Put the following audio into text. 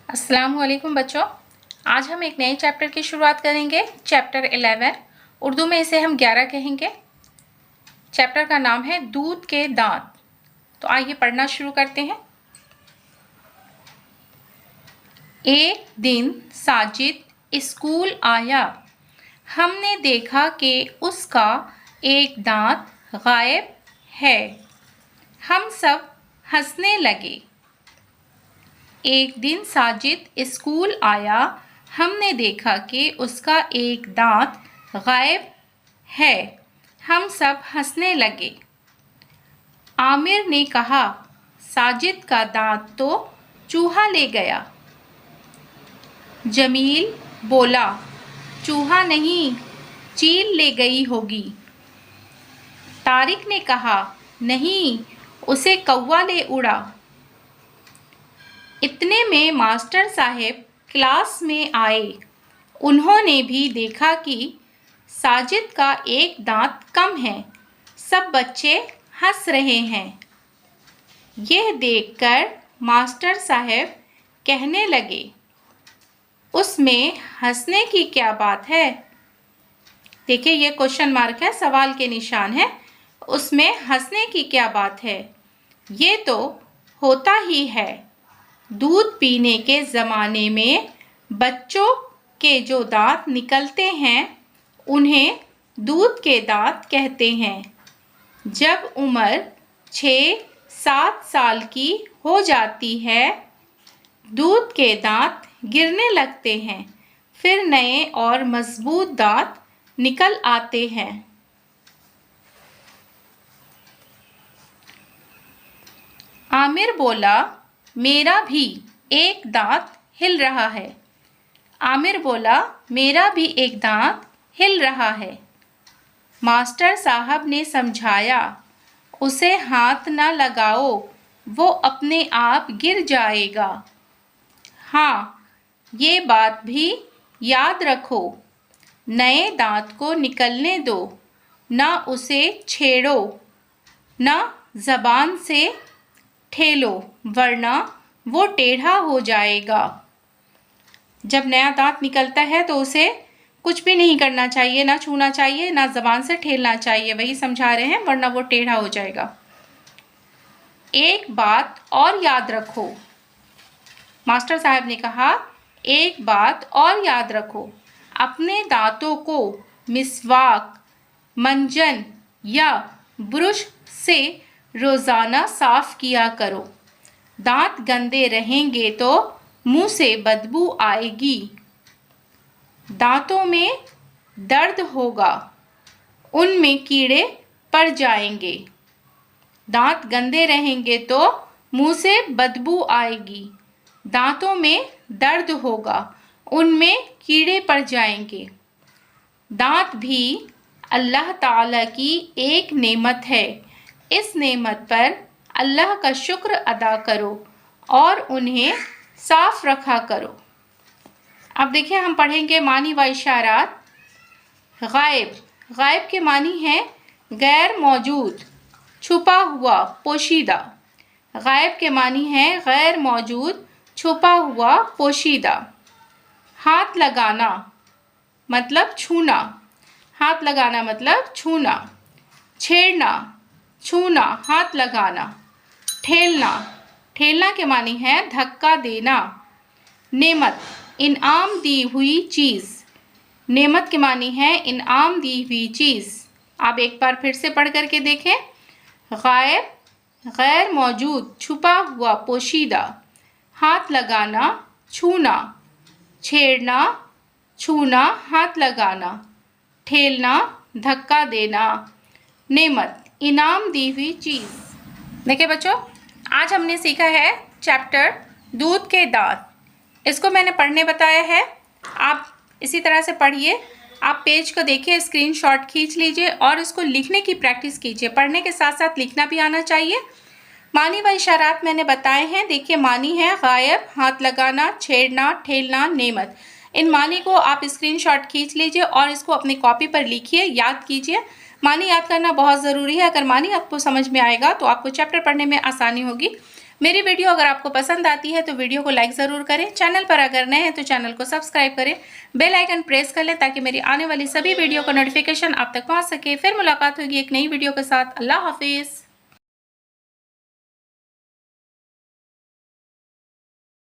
अस्सलाम वालेकुम बच्चों, आज हम एक नए चैप्टर की शुरुआत करेंगे। चैप्टर 11, उर्दू में इसे हम 11 कहेंगे। चैप्टर का नाम है दूध के दांत। तो आइए पढ़ना शुरू करते हैं। एक दिन साजिद स्कूल आया। हमने देखा कि उसका एक दांत गायब है। हम सब हंसने लगे। एक दिन साजिद स्कूल आया। हमने देखा कि उसका एक दांत गायब है। हम सब हंसने लगे। आमिर ने कहा, साजिद का दांत तो चूहा ले गया। जमील बोला, चूहा नहीं, चील ले गई होगी। तारिक ने कहा, नहीं, उसे कौवा ले उड़ा। इतने में मास्टर साहब क्लास में आए। उन्होंने भी देखा कि साजिद का एक दांत कम है। सब बच्चे हंस रहे हैं। यह देखकर मास्टर साहब कहने लगे, उसमें हंसने की क्या बात है। देखिए, ये क्वेश्चन मार्क है, सवाल के निशान है। उसमें हंसने की क्या बात है, ये तो होता ही है। दूध पीने के ज़माने में बच्चों के जो दांत निकलते हैं उन्हें दूध के दांत कहते हैं। जब उम्र 6-7 साल की हो जाती है, दूध के दांत गिरने लगते हैं। फिर नए और मजबूत दांत निकल आते हैं। आमिर बोला, मेरा भी एक दांत हिल रहा है। आमिर बोला, मेरा भी एक दांत हिल रहा है। मास्टर साहब ने समझाया, उसे हाथ न लगाओ, वो अपने आप गिर जाएगा। हाँ, ये बात भी याद रखो, नए दांत को निकलने दो, ना उसे छेड़ो, ना जबान से ठेलो, वरना वो टेढ़ा हो जाएगा। जब नया दांत निकलता है तो उसे कुछ भी नहीं करना चाहिए, ना छूना चाहिए, ना जबान से ठेलना चाहिए। वही समझा रहे हैं, वरना वो टेढ़ा हो जाएगा। एक बात और याद रखो, मास्टर साहब ने कहा, एक बात और याद रखो, अपने दांतों को मिसवाक, मंजन या ब्रश से रोज़ाना साफ किया करो। दांत गंदे रहेंगे तो मुंह से बदबू आएगी। दांतों में दर्द होगा, उनमें कीड़े पड़ जाएंगे। दांत गंदे रहेंगे तो मुंह से बदबू आएगी। दांतों में दर्द होगा, उनमें कीड़े पड़ जाएंगे। दांत भी अल्लाह ताला की एक नेमत है। इस नेमत पर अल्लाह का शुक्र अदा करो और उन्हें साफ रखा करो। अब देखिए, हम पढ़ेंगे मानी व इशारात। गायब, गायब के मानी हैं गैर मौजूद, छुपा हुआ, पोशीदा। गायब के मानी हैं गैर मौजूद, छुपा हुआ, पोशीदा। हाथ लगाना मतलब छूना, हाथ लगाना मतलब छूना। छेड़ना, छूना, हाथ लगाना। ठेलना, ठेलना के मानी है धक्का देना। नेमत, इनाम दी हुई चीज़। नेमत के मानी है इनाम दी हुई चीज़। आप एक बार फिर से पढ़ करके देखें। गायब, गैर मौजूद, छुपा हुआ, पोशीदा। हाथ लगाना, छूना। छेड़ना, छूना, हाथ लगाना। ठेलना, धक्का देना। नेमत, इनाम दी हुई चीज़। देखिए बच्चों, आज हमने सीखा है चैप्टर दूध के दांत। इसको मैंने पढ़ने बताया है, आप इसी तरह से पढ़िए। आप पेज को देखिए, स्क्रीनशॉट खींच लीजिए और इसको लिखने की प्रैक्टिस कीजिए। पढ़ने के साथ साथ लिखना भी आना चाहिए। मानी व इशारात मैंने बताए हैं। देखिए, मानी है गायब, हाथ लगाना, छेड़ना, ठेलना, नेमत। इन मानी को आप स्क्रीनशॉट खींच लीजिए और इसको अपनी कॉपी पर लिखिए, याद कीजिए। मानी याद करना बहुत ज़रूरी है। अगर मानी आपको समझ में आएगा तो आपको चैप्टर पढ़ने में आसानी होगी। मेरी वीडियो अगर आपको पसंद आती है तो वीडियो को लाइक ज़रूर करें। चैनल पर अगर नए हैं तो चैनल को सब्सक्राइब करें, बेल आइकन प्रेस कर लें ताकि मेरी आने वाली सभी वीडियो का नोटिफिकेशन आप तक पहुंच सके। फिर मुलाकात होगी एक नई वीडियो के साथ। अल्लाह हाफिज़।